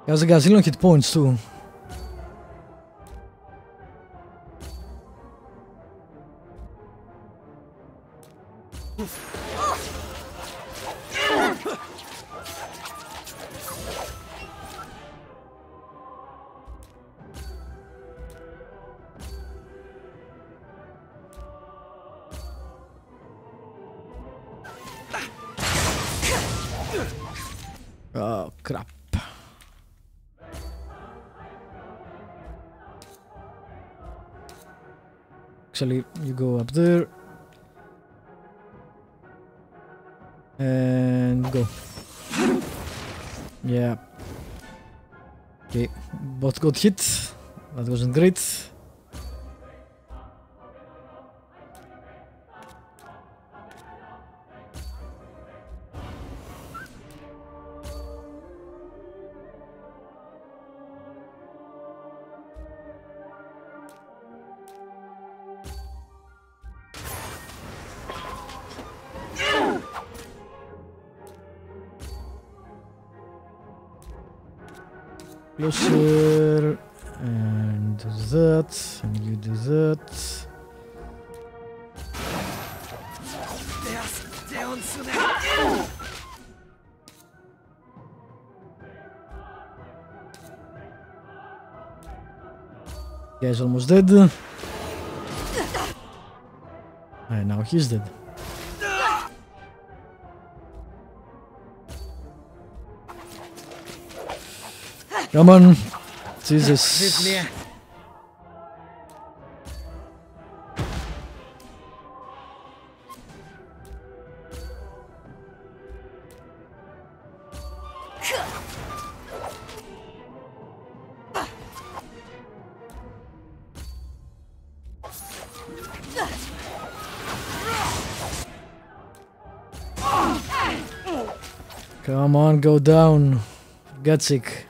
He has a gazillion hit points too. Oh crap. Actually, you go up there and go. Yeah. Okay, both got hit. That wasn't great. Closer, and do that, and you do that. Guy's almost dead. And now he's dead. Come on, Jesus. Come on, go down. Get sick.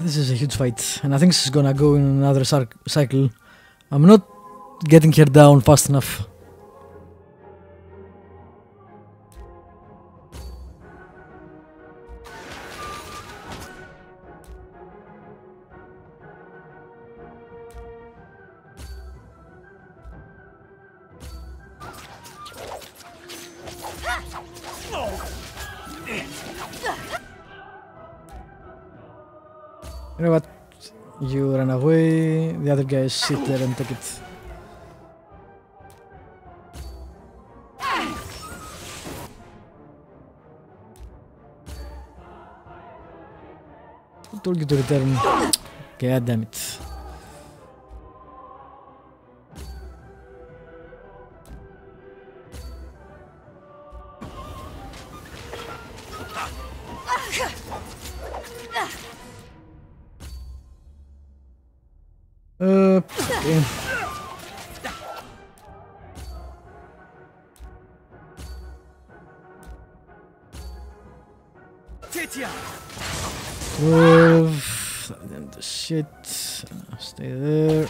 This is a huge fight, and I think this is gonna go in another cycle. I'm not getting her down fast enough. You know what? You run away, the other guys sit there and take it. Who told you to return? God damn it. Okay. Then the shit. Stay there.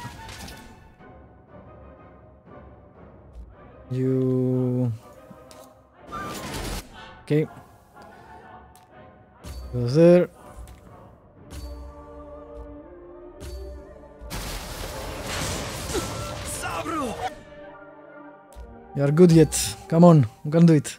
You. Okay. Go there. You are good yet. Come on, we can do it.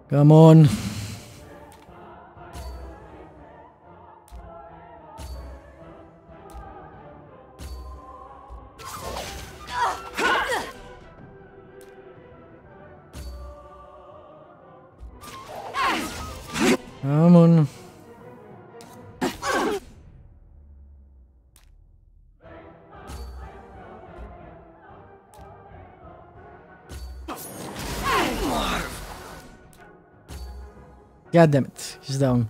Come on. Come on. God damn it, he's down.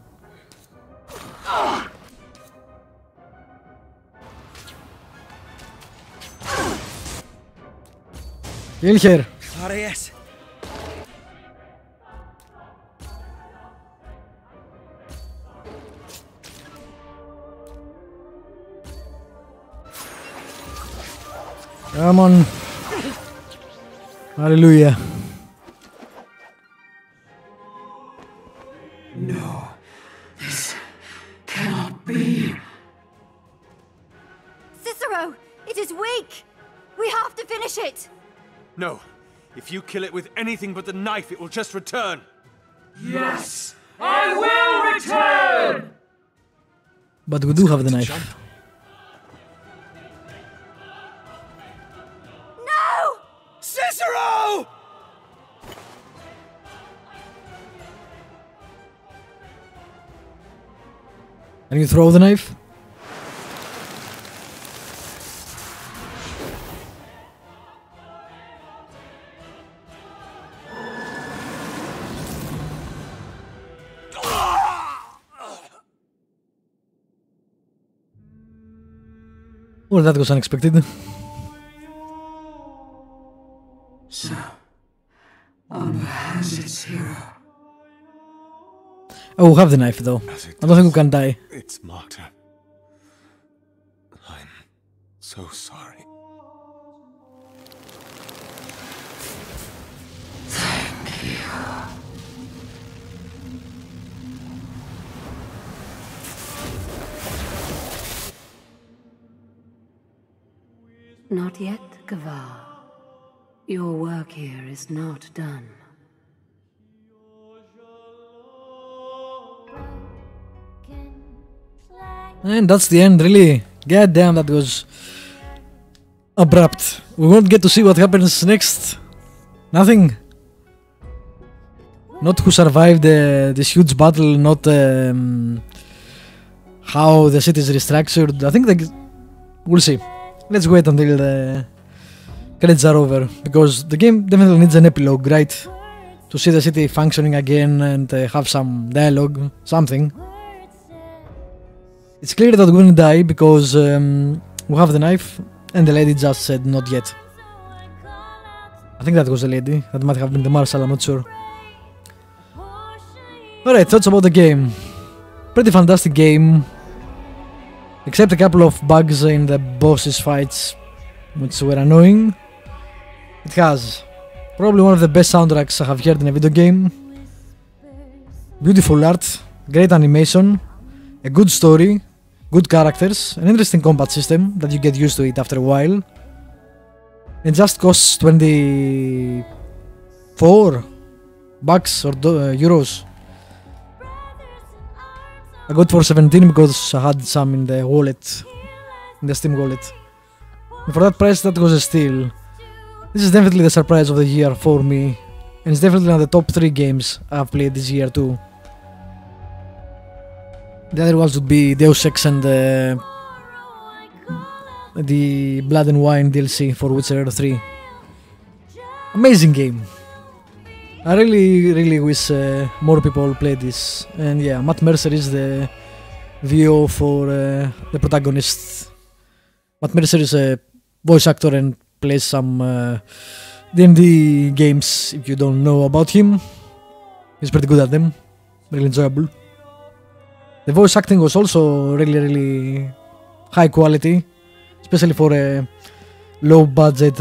Kill her. Yes. Come on. Hallelujah. No, this cannot be. Cicero, it is weak. We have to finish it. No. If you kill it with anything but the knife, it will just return. Yes, I will return! But we do have the knife. No! Cicero! Can you throw the knife? Well, that was unexpected. So, Ombre has its hero. Oh, we have the knife though. I don't think we can die. It's marked her. I'm so sorry. Thank you. Not yet, Gavar. Your work here is not done. And that's the end, really. God damn, that was abrupt. We won't get to see what happens next. Nothing. Not who survived this huge battle, not how the city is restructured. I think we'll see. Let's wait until the credits are over, because the game definitely needs an epilogue, right? To see the city functioning again and have some dialogue, something. It's clear that we're gonna die because we have the knife and the lady just said not yet. I think that was the lady. That might have been the marshal, I'm not sure. Alright, thoughts about the game. Pretty fantastic game. Except a couple of bugs in the bosses fights, which were annoying. It has probably one of the best soundtracks I have heard in a video game. Beautiful art, great animation, a good story, good characters, an interesting combat system that you get used to it after a while. It just costs 24 bucks or euros. I got for 17 because I had some in the wallet, in the Steam wallet. And for that price, that was a steal. This is definitely the surprise of the year for me, and it's definitely one of the top 3 games I've played this year too. The other ones would be Deus Ex and the Blood and Wine DLC for Witcher 3. Amazing game. I really wish more people play this. And yeah, Matt Mercer is the VO for the protagonist. Matt Mercer is a voice actor and plays some D&D games. If you don't know about him, he's pretty good at them. Really enjoyable. The voice acting was also really high quality, especially for a low budget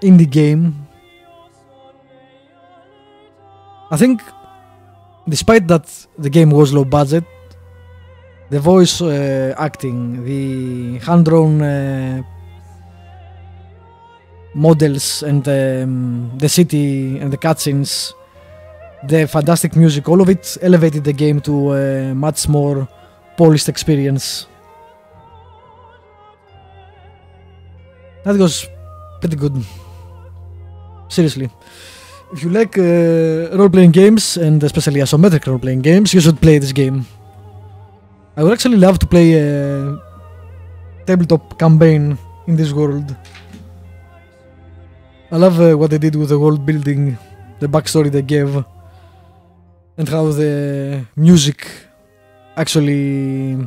indie game. I think, despite that the game was low budget, the voice acting, the hand-drawn models and the city and the cutscenes, the fantastic music, all of it elevated the game to a much more polished experience. That was pretty good. Seriously. If you like role-playing games, and especially isometric role-playing games, you should play this game. I would actually love to play a tabletop campaign in this world. I love what they did with the world building, the backstory they gave, and how the music actually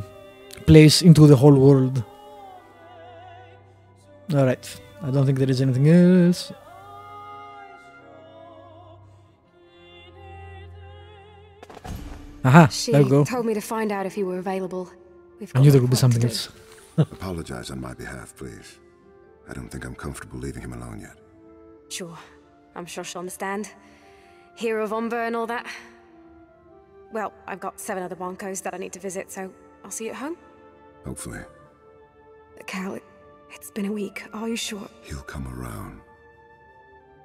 plays into the whole world. Alright, I don't think there is anything else. Aha, She there we go. told me to find out if you were available. I knew there would be something else. Apologize on my behalf, please. I don't think I'm comfortable leaving him alone yet. Sure. I'm sure she'll understand. Hero of Ombre and all that. Well, I've got 7 other Broncos that I need to visit, so I'll see you at home. Hopefully. Cal, it's been a week. Are you sure? He'll come around.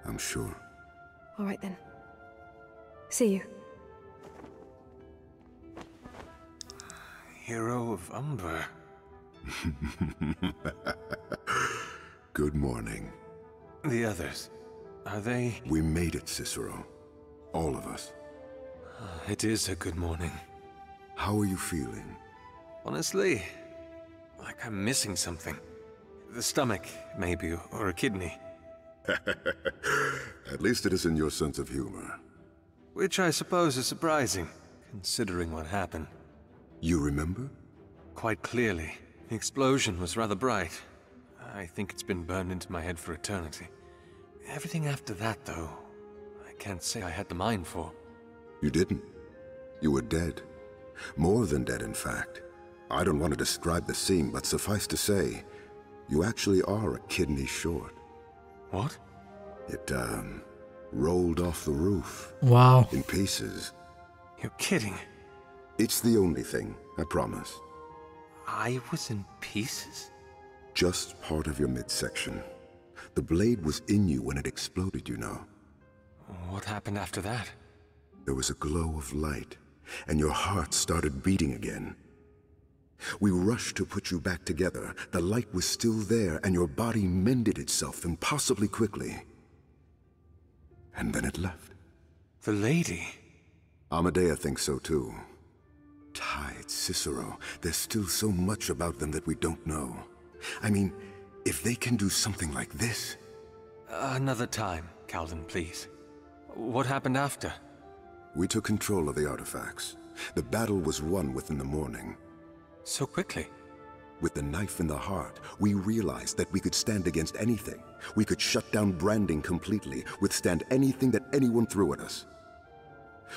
I'm sure. All right then. See you. Hero of Umber. Good morning. The others, are they... We made it, Cicero. All of us. It is a good morning. How are you feeling? Honestly, like I'm missing something. The stomach, maybe, or a kidney. At least it is in your sense of humor. Which I suppose is surprising, considering what happened. You remember? Quite clearly. The explosion was rather bright. I think it's been burned into my head for eternity. Everything after that, though, I can't say I had the mind for. You didn't. You were dead. More than dead, in fact. I don't want to describe the scene, but suffice to say, you actually are a kidney short. What? It, rolled off the roof. Wow. In pieces. You're kidding. It's the only thing, I promise. I was in pieces? Just part of your midsection. The blade was in you when it exploded, you know. What happened after that? There was a glow of light, and your heart started beating again. We rushed to put you back together. The light was still there, and your body mended itself impossibly quickly. And then it left. The lady? Amadea thinks so too. Tides, Cicero, there's still so much about them that we don't know. I mean, if they can do something like this... Another time, Calvin, please. What happened after? We took control of the artifacts. The battle was won within the morning. So quickly? With the knife in the heart, we realized that we could stand against anything. We could shut down branding completely, withstand anything that anyone threw at us.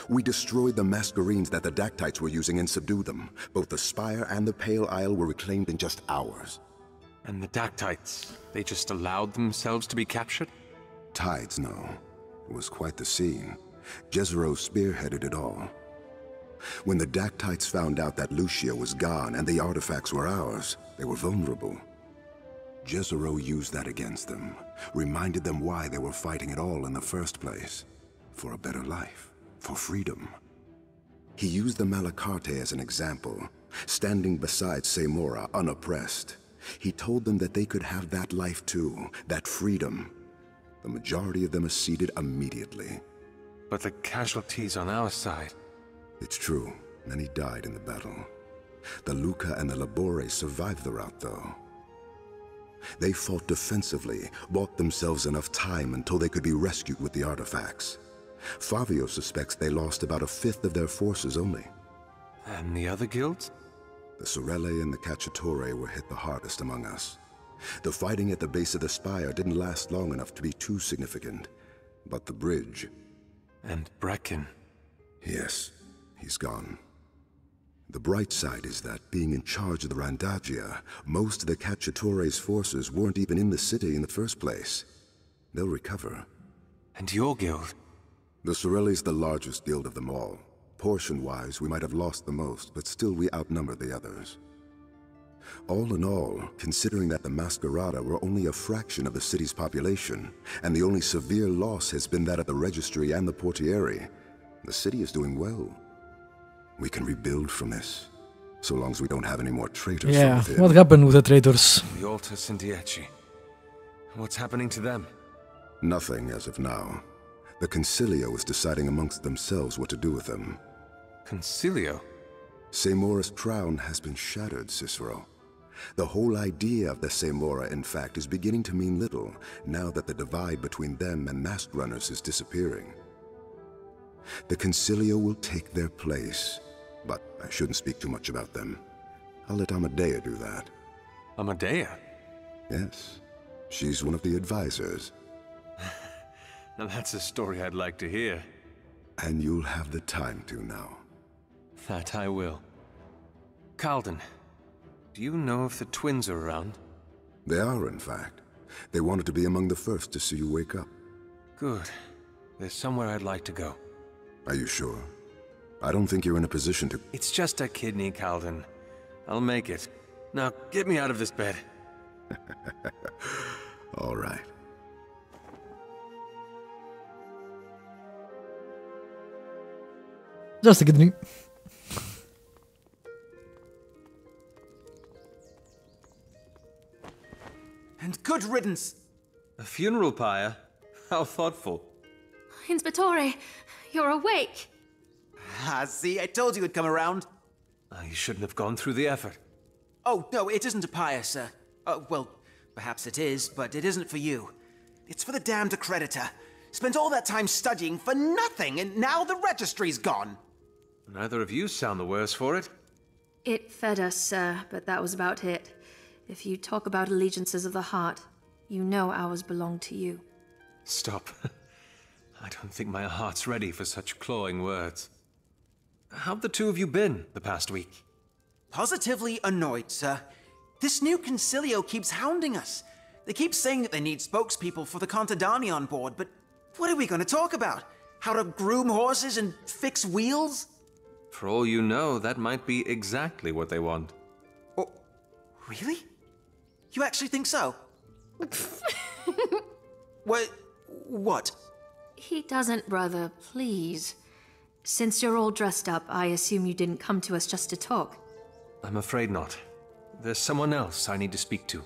We destroyed the Mascherines that the Dactytes were using and subdued them. Both the Spire and the Pale Isle were reclaimed in just hours. And the Dactytes, they just allowed themselves to be captured? Tides, no. It was quite the scene. Jezero spearheaded it all. When the Dactytes found out that Lucia was gone and the artifacts were ours, they were vulnerable. Jezero used that against them, reminded them why they were fighting at all in the first place. For a better life. For freedom. He used the Malacarte as an example, standing beside Semora unoppressed. He told them that they could have that life too, that freedom. The majority of them acceded immediately. But the casualties on our side... It's true, many died in the battle. The Luca and the Labore survived the rout though. They fought defensively, bought themselves enough time until they could be rescued with the artifacts. Fabio suspects they lost about 1/5 of their forces only. And the other guilds? The Sorelle and the Cacciatore were hit the hardest among us. The fighting at the base of the spire didn't last long enough to be too significant. But the bridge... And Brecken? Yes, he's gone. The bright side is that, being in charge of the Randaggia, most of the Cacciatore's forces weren't even in the city in the first place. They'll recover. And your guild? The Sorelli's the largest guild of them all. Portion-wise, we might have lost the most, but still we outnumbered the others. All in all, considering that the Masquerada were only a fraction of the city's population, and the only severe loss has been that of the Registry and the Portieri, the city is doing well. We can rebuild from this, so long as we don't have any more traitors from Yeah, within. what happened with the traitors? The Alta Sintieci. What's happening to them? Nothing as of now. The Concilio is deciding amongst themselves what to do with them. Concilio? Semora's crown has been shattered, Cicero. The whole idea of the Semora, in fact, is beginning to mean little, now that the divide between them and masked runners is disappearing. The Concilio will take their place, but I shouldn't speak too much about them. I'll let Amadea do that. Amadea? Yes, she's one of the advisors. Now that's a story I'd like to hear. And you'll have the time to now. That I will. Calden, do you know if the twins are around? They are, in fact. They wanted to be among the first to see you wake up. Good. There's somewhere I'd like to go. Are you sure? I don't think you're in a position to... It's just a kidney, Calden. I'll make it. Now, get me out of this bed. All right. Just a kidney. And good riddance! A funeral pyre? How thoughtful. Inspectore, you're awake. Ah, see, I told you it'd come around. You shouldn't have gone through the effort. Oh, no, it isn't a pyre, sir. Well, perhaps it is, but it isn't for you. It's for the damned accreditor. Spent all that time studying for nothing, and now the registry's gone. Neither of you sound the worse for it. It fed us, sir, but that was about it. If you talk about allegiances of the heart, you know ours belong to you. Stop. I don't think my heart's ready for such clawing words. How've the two of you been the past week? Positively annoyed, sir. This new Concilio keeps hounding us. They keep saying that they need spokespeople for the Contadani on board, but what are we going to talk about? How to groom horses and fix wheels? For all you know, that might be exactly what they want. Oh, really? You actually think so? What? He doesn't, brother, please. Since you're all dressed up, I assume you didn't come to us just to talk. I'm afraid not. There's someone else I need to speak to.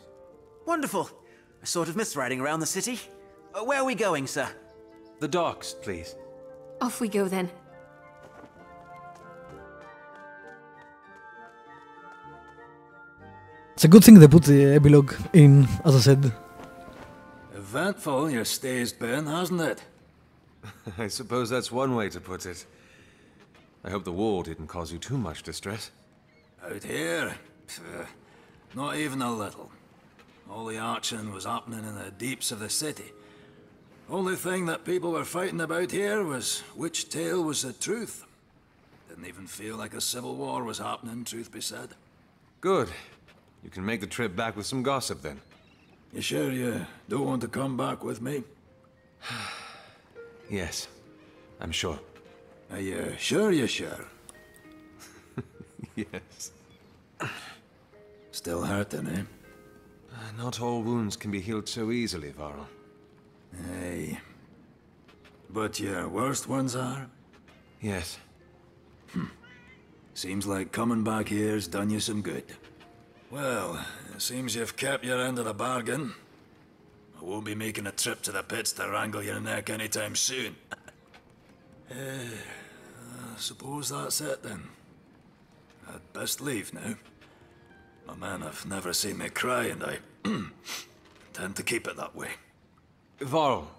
Wonderful. I sort of miss riding around the city. Where are we going, sir? The docks, please. Off we go then. It's a good thing they put the epilogue in, as I said. Eventful your stay's been, hasn't it? I suppose that's one way to put it. I hope the war didn't cause you too much distress. Out here? Not even a little. All the action was happening in the deeps of the city. Only thing that people were fighting about here was which tale was the truth. Didn't even feel like a civil war was happening, truth be said. Good. You can make the trip back with some gossip then. You sure you don't want to come back with me? Yes, I'm sure. Are you sure you're sure? Yes. Still hurting, eh? Not all wounds can be healed so easily, Varl. Aye. But your worst ones are? Yes. Seems like coming back here's done you some good. Well, it seems you've kept your end of the bargain. I won't be making a trip to the pits to wrangle your neck anytime soon. I suppose that's it then. I'd best leave now. My man have never seen me cry, and I tend to keep it that way. Varl,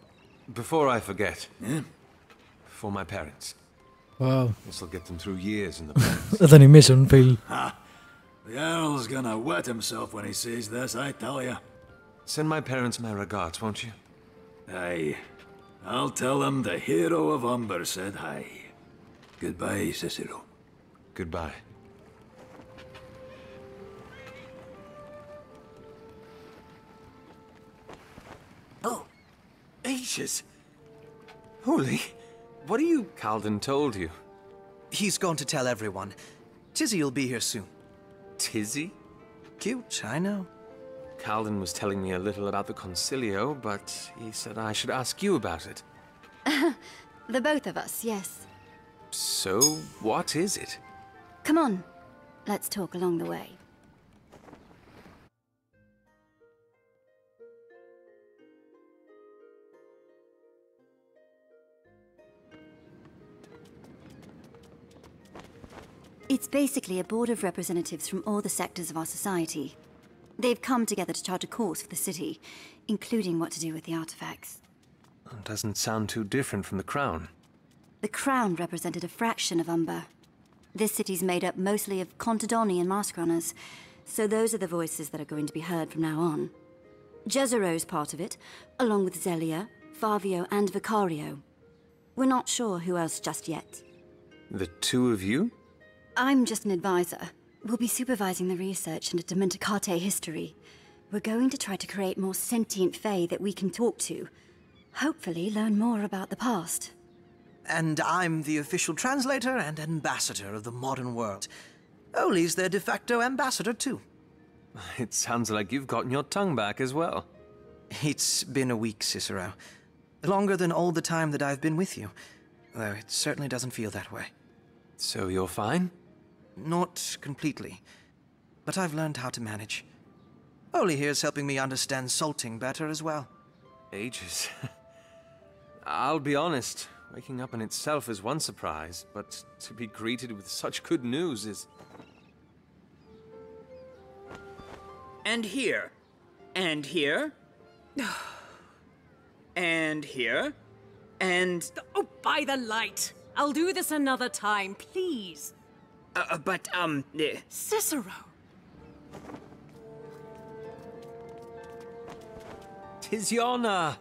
before I forget. Yeah? For my parents. Wow. This'll get them through years in the past. That animation fail. Ha! The Earl's gonna wet himself when he sees this, I tell ya. Send my parents my regards, won't you? Aye. I'll tell them the hero of Umber said hi. Goodbye, Cicero. Goodbye. Oh, ages. Holy, what are you... Calden told you. He's going to tell everyone. Tizzy'll be here soon. Tizzy? Cute, I know. Calden was telling me a little about the Concilio, but he said I should ask you about it. The both of us, yes. So, what is it? Come on, let's talk along the way. It's basically a board of representatives from all the sectors of our society. They've come together to chart a course for the city, including what to do with the artifacts. Doesn't sound too different from the Crown. The Crown represented a fraction of Umber. This city's made up mostly of Contadani and Mascherines, so those are the voices that are going to be heard from now on. Jezero's part of it, along with Zelia, Favio and Vicario. We're not sure who else just yet. The two of you? I'm just an advisor. We'll be supervising the research into Dementacate history. We're going to try to create more sentient Fae that we can talk to. Hopefully learn more about the past. And I'm the official translator and ambassador of the modern world. Oli's their de facto ambassador, too. It sounds like you've gotten your tongue back as well. It's been a week, Cicero. Longer than all the time that I've been with you. Though it certainly doesn't feel that way. So you're fine? Not completely. But I've learned how to manage. Oli here's helping me understand salting better as well. Ages. I'll be honest, waking up in itself is one surprise, but to be greeted with such good news is... And here. And here. And here. And... Oh, by the light! I'll do this another time, please. Cicero! "'Tis your honor,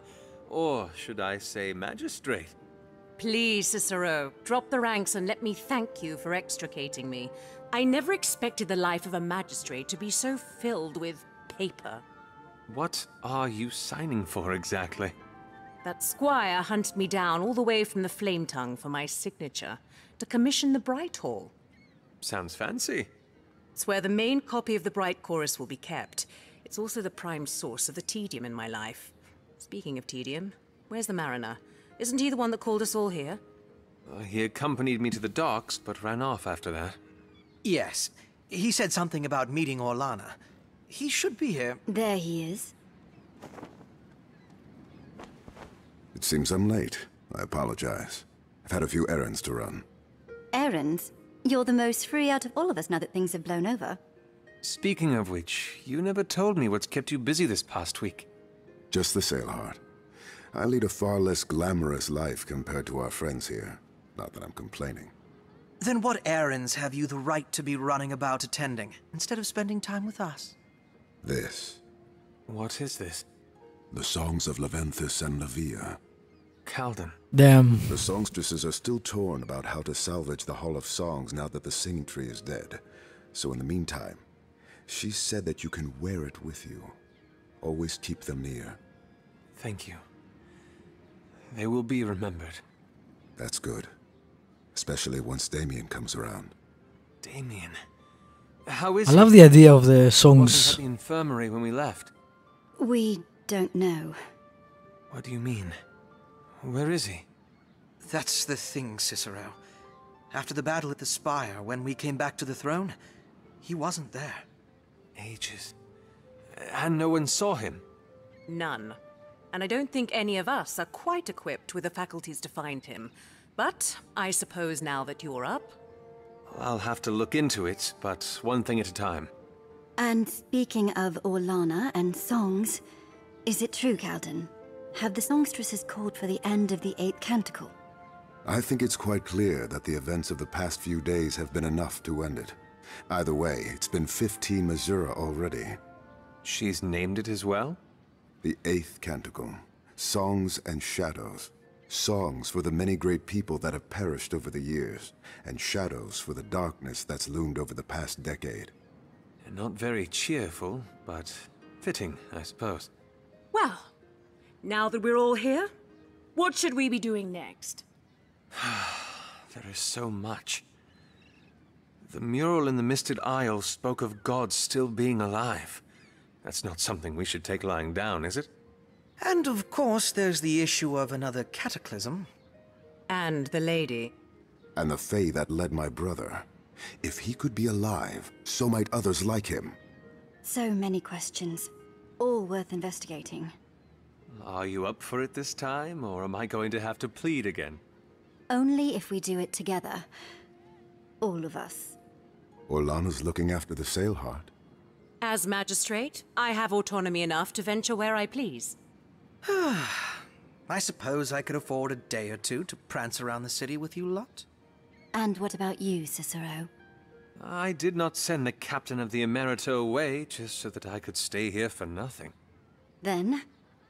or should I say magistrate?" Please, Cicero, drop the ranks and let me thank you for extricating me. I never expected the life of a magistrate to be so filled with paper. What are you signing for exactly? That squire hunted me down all the way from the Flame Tongue for my signature, to commission the Bright Hall. Sounds fancy. It's where the main copy of the Bright Chorus will be kept. It's also the prime source of the tedium in my life. Speaking of tedium, where's the mariner? Isn't he the one that called us all here? He accompanied me to the docks, but ran off after that. Yes. He said something about meeting Orlana. He should be here. There he is. It seems I'm late. I apologize. I've had a few errands to run. Errands? You're the most free out of all of us now that things have blown over. Speaking of which, you never told me what's kept you busy this past week. Just the sail heart. I lead a far less glamorous life compared to our friends here. Not that I'm complaining. Then what errands have you the right to be running about attending, instead of spending time with us? This. What is this? The songs of Leventhus and Levia. Calden. Damn. The songstresses are still torn about how to salvage the Hall of Songs now that the singing tree is dead. So in the meantime, she said that you can wear it with you. Always keep them near. Thank you. They will be remembered. That's good. Especially once Damien comes around. Damien? How is I love the idea of the songs. Wasn't at the infirmary when we left. We don't know. What do you mean? Where is he? That's the thing, Cicero. After the battle at the Spire, when we came back to the throne, he wasn't there. Ages. And no one saw him? None. And I don't think any of us are quite equipped with the faculties to find him. But I suppose now that you're up... I'll have to look into it, but one thing at a time. And speaking of Orlana and songs, is it true, Calden? Have the songstresses called for the end of the 8th canticle? I think it's quite clear that the events of the past few days have been enough to end it. Either way, it's been 15 Missouri already. She's named it as well? The 8th canticle. Songs and Shadows. Songs for the many great people that have perished over the years, and shadows for the darkness that's loomed over the past decade. Not very cheerful, but fitting, I suppose. Well, now that we're all here, what should we be doing next? There is so much. The mural in the Misted Isle spoke of gods still being alive. That's not something we should take lying down, is it? And of course, there's the issue of another cataclysm. And the lady. And the Fae that led my brother. If he could be alive, so might others like him. So many questions, all worth investigating. Are you up for it this time, or am I going to have to plead again? Only if we do it together. All of us. Orlana's looking after the Sailheart. As magistrate, I have autonomy enough to venture where I please. I suppose I could afford a day or two to prance around the city with you lot. And what about you, Cicero? I did not send the captain of the Emerito away just so that I could stay here for nothing. Then,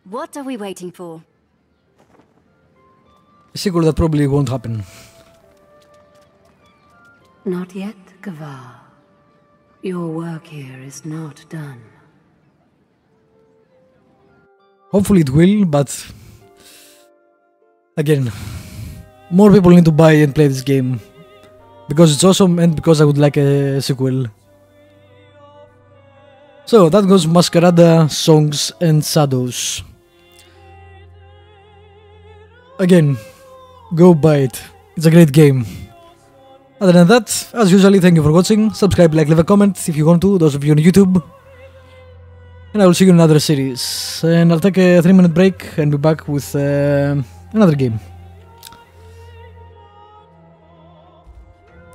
what are we waiting for? A sequel that probably won't happen. Not yet, Kavar. Your work here is not done. Hopefully it will, but again, more people need to buy and play this game. Because it's awesome and because I would like a sequel. So that goes Masquerada Songs and Shadows. Again, go buy it. It's a great game. Other than that, as usually, thank you for watching. Subscribe, like, leave a comment if you want to, those of you on YouTube. And I will see you in another series. And I'll take a 3-minute break and be back with another game.